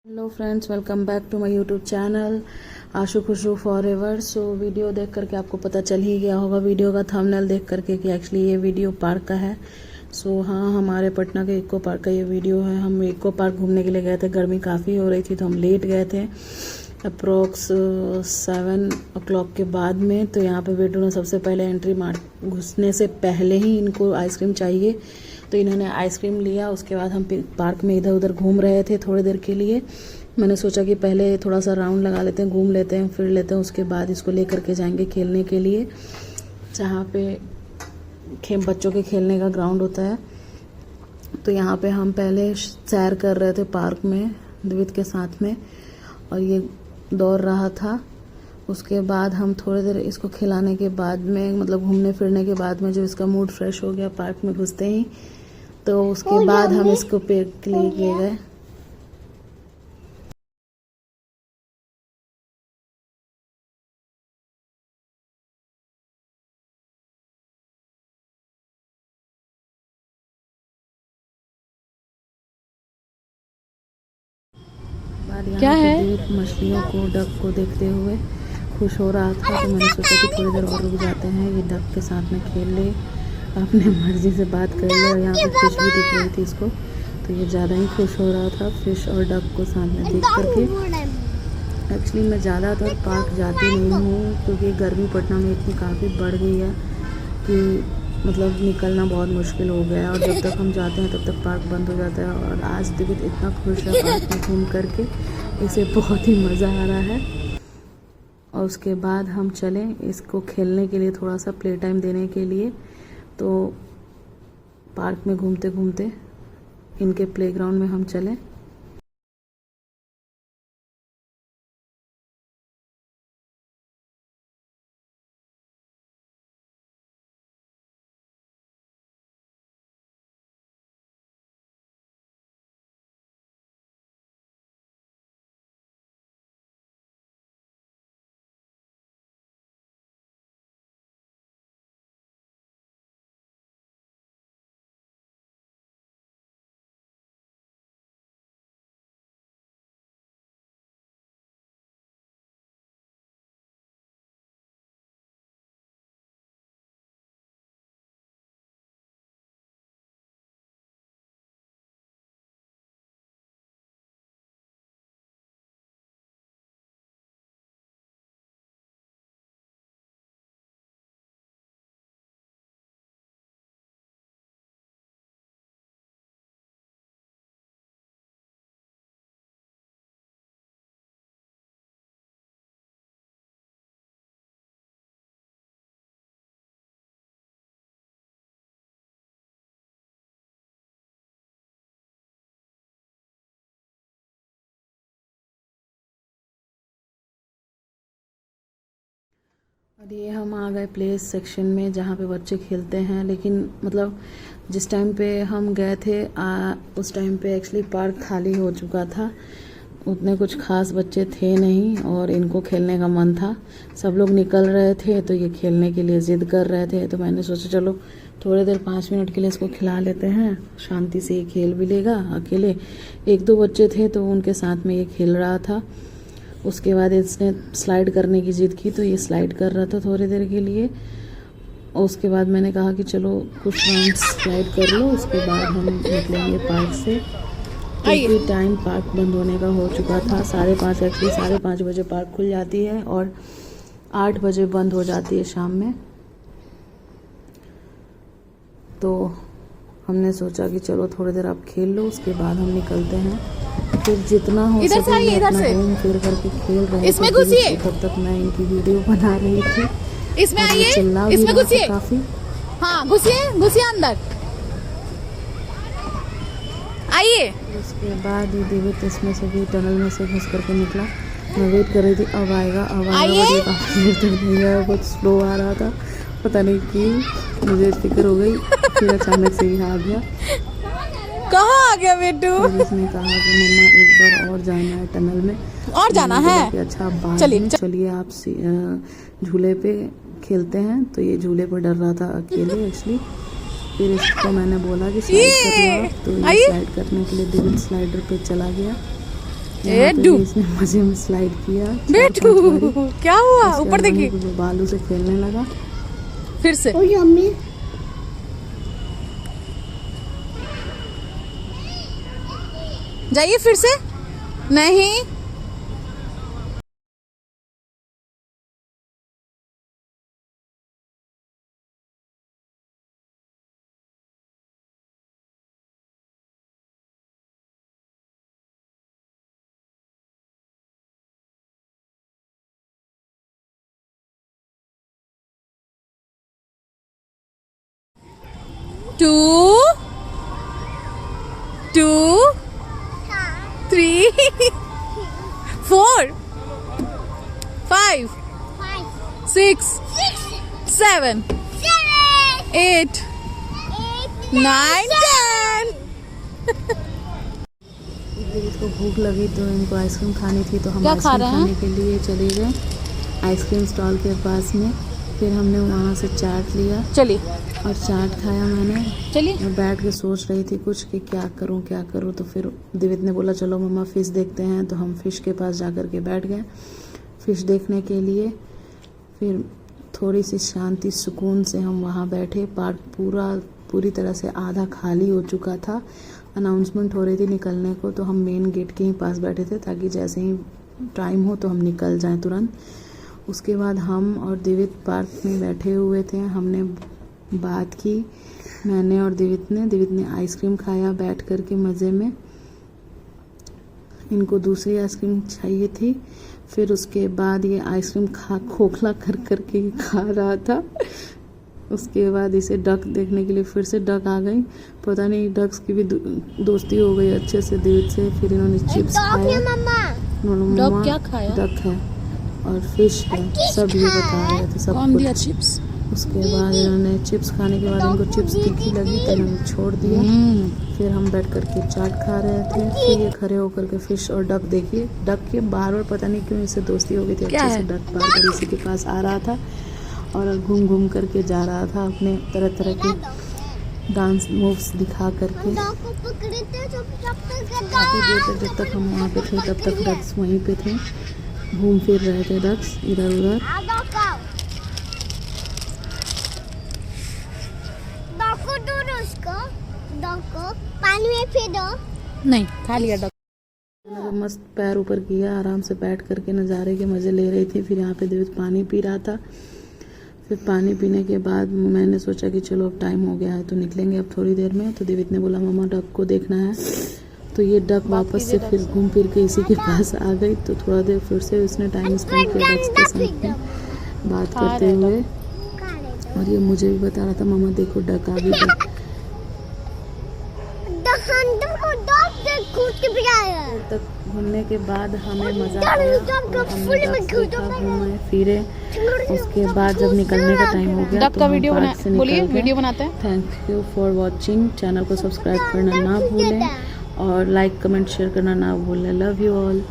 Hello friends, welcome back to my YouTube channel Ashu Khushu for ever. So video देख करके आपको पता चल ही गया होगा वीडियो का थंबनेल देख करके कि एक्चुअली ये वीडियो पार्क का है। सो हाँ, हमारे पटना के इको पार्क का ये वीडियो है। हम इको पार्क घूमने के लिए गए थे, गर्मी काफ़ी हो रही थी तो हम लेट गए थे अप्रोक्स 7 o'clock के बाद में। तो यहाँ पे बेटू ने सबसे पहले एंट्री मार घुसने से पहले ही इनको आइसक्रीम चाहिए तो इन्होंने आइसक्रीम लिया। उसके बाद हम पार्क में इधर उधर घूम रहे थे थोड़ी देर के लिए। मैंने सोचा कि पहले थोड़ा सा राउंड लगा लेते हैं, घूम लेते हैं, फिर लेते हैं, उसके बाद इसको लेकर के जाएंगे खेलने के लिए, जहाँ पे बच्चों के खेलने का ग्राउंड होता है। तो यहाँ पे हम पहले सैर कर रहे थे पार्क में द्वित के साथ में, और ये दौड़ रहा था। उसके बाद हम थोड़ी देर इसको खिलाने के बाद में, मतलब घूमने फिरने के बाद में, जो इसका मूड फ्रेश हो गया पार्क में घुसते ही, तो उसके बाद हम इसको पेड़ के लिए गए। क्या है? मछलियों को, डक को देखते हुए खुश हो रहा था। तो मैंने सोचा कि थोड़ी देर और रुक जाते हैं, ये डक के साथ में खेल ले, अपने मर्जी से बात कर ले। और यहाँ पे फिश भी दिख रही थी इसको, तो ये ज़्यादा ही खुश हो रहा था फिश और डक को साथ में देख करके। एक्चुअली मैं ज़्यादातर पार्क जाती नहीं हूँ क्योंकि गर्मी पटना में इतनी काफ़ी बढ़ गई है कि मतलब निकलना बहुत मुश्किल हो गया है, और जब तक हम जाते हैं तब तक पार्क बंद हो जाता है। और आज दिवित इतना खुश है पार्क में घूम करके, इसे बहुत ही मज़ा आ रहा है। और उसके बाद हम चले इसको खेलने के लिए, थोड़ा सा प्ले टाइम देने के लिए। तो पार्क में घूमते घूमते इनके प्लेग्राउंड में हम चले। और ये हम आ गए प्ले सेक्शन में, जहाँ पे बच्चे खेलते हैं। लेकिन मतलब जिस टाइम पे हम गए थे उस टाइम पे एक्चुअली पार्क खाली हो चुका था, उतने कुछ खास बच्चे थे नहीं, और इनको खेलने का मन था। सब लोग निकल रहे थे तो ये खेलने के लिए ज़िद कर रहे थे। तो मैंने सोचा चलो थोड़ी देर 5 मिनट के लिए इसको खिला लेते हैं, शांति से ये खेल भी लेगा अकेले। 1-2 बच्चे थे तो उनके साथ में ये खेल रहा था। उसके बाद इसने स्लाइड करने की ज़िद की तो ये स्लाइड कर रहा था थोड़ी देर के लिए। और उसके बाद मैंने कहा कि चलो कुछ राउंड स्लाइड कर लो, उसके बाद हम निकलेंगे पार्क से, क्योंकि टाइम पार्क बंद होने का हो चुका था। 5:30 एक्चुअली 5:30 बजे पार्क खुल जाती है और 8 बजे बंद हो जाती है शाम में। तो हमने सोचा कि चलो थोड़ी देर आप खेल लो, उसके बाद हम निकलते हैं। फिर जितना हो सके अपना घूम फिर करके खेल रहे इसमें घुसिए। तब तक मैं इनकी वीडियो बना रही थी। इसमें आइए, इसमें घुसिए, काफी। हाँ घुसिए अंदर आइए। उसके बाद ये दिवित इसमें से भी टनल में से घुस करके निकला। मैं वेट कर रही थी अब आएगा। काफी देर तक नहीं आया, बहुत स्लो आ रहा था, पता नहीं क्यों मुझे फिक्र हो गई। फिर अचानक से ही आ गया। कहाँ आ गया बेटू? उसने कहा कि मम्मा एक बार और जाना है टनल में, और जाना है। अच्छा चलिए आप झूले पे खेलते हैं। तो ये झूले पर डर रहा था अकेले एक्चुअली। फिर इसको मैंने बोला कि स्लाइड कर लो, तो ये स्लाइड करने के लिए दिवित स्लाइडर पे चला गया। यहाँ पे बेटू भी इसने मजे में स्लाइड किया 4-5 बेटू बारी। क्या हुआ उसके ऊपर बाद देखिए वहीं पे वो बालू से खेलने लगा। फिर से जाइए फिर से नहीं two, 3, 4, 5, 6, 7, 8, 9, 10 इसको भूख लगी तो इनको आइसक्रीम खानी थी, तो हम क्या खा आइसक्रीम रहे हैं? खाने के लिए चले गए आइसक्रीम स्टॉल के पास में। फिर हमने वहाँ से चाट लिया चलिए और चाट खाया मैंने। चलिए मैं बैठ के सोच रही थी कुछ कि क्या करूं। तो फिर दिवित ने बोला चलो मम्मा फ़िश देखते हैं, तो हम फ़िश के पास जा कर के बैठ गए फ़िश देखने के लिए। फिर थोड़ी सी शांति सुकून से हम वहाँ बैठे। पार्क पूरी तरह से आधा खाली हो चुका था। अनाउंसमेंट हो रही थी निकलने को, तो हम मेन गेट के ही पास बैठे थे ताकि जैसे ही टाइम हो तो हम निकल जाएं तुरंत। उसके बाद हम और दिवित पार्क में बैठे हुए थे। हमने बात की, मैंने और दिवित ने आइसक्रीम खाया बैठ कर के मज़े में। इनको दूसरी आइसक्रीम चाहिए थी। फिर उसके बाद ये आइसक्रीम खोखला कर कर के खा रहा था। उसके बाद इसे डक देखने के लिए फिर से डक आ गई। पता नहीं डक्स की भी दोस्ती हो गई अच्छे से दिवित से। फिर इन्होंने चिप्स खाया। डक क्या खाया? डक है और फिश है, सब ये बता रहे थे सब कौन कुछ। दिया चिप्स? उसके बाद इन्होंने चिप्स खाने के बाद इनको चिप्स तीखी लगी तो इन्होंने छोड़ दिया। फिर हम बैठ कर के चाट खा रहे थे। फिर ये खड़े होकर के फिश और डक देखिए, डक के बार पता नहीं क्यों इससे दोस्ती हो गई थी अच्छे से। डक बार बार इसी के पास आ रहा था और घूम घूम करके जा रहा था अपने तरह तरह के डांस मूव्स दिखा करके। काफ़ी देर तक जब तक हम वहाँ पे थे तब तक डक्स वहीं पे थे, घूम फिर रहे थे डक्स इधर उधर। पानी में फेंको। नहीं खा लिया डक। मस्त पैर ऊपर किया, आराम से बैठ करके नज़ारे के मज़े ले रही थी। फिर यहाँ पे दिवित पानी पी रहा था। फिर पानी पीने के बाद मैंने सोचा कि चलो अब टाइम हो गया है तो निकलेंगे अब थोड़ी देर में। तो दिवित ने बोला मम्मा डक को देखना है। तो ये डक वापस से फिर घूम फिर के इसी के पास आ गई। तो थोड़ा देर फिर से उसने टाइम स्पेंड किया डक्स के साथ में बात करते हुए। और ये मुझे भी बता रहा था मम्मा देखो डक आ गई। तक घूमने के बाद हमें मज़ा आया और हमने घूमे फिरे। उसके बाद जब निकलने का टाइम हो गया डक तो का हम वीडियो पार्क से बोलिए निकल गए। वीडियो बनाते हैं। Thank you for watching. Channel को सब्सक्राइब करना ना भूलें और लाइक कमेंट शेयर करना ना भूलें। Love you all.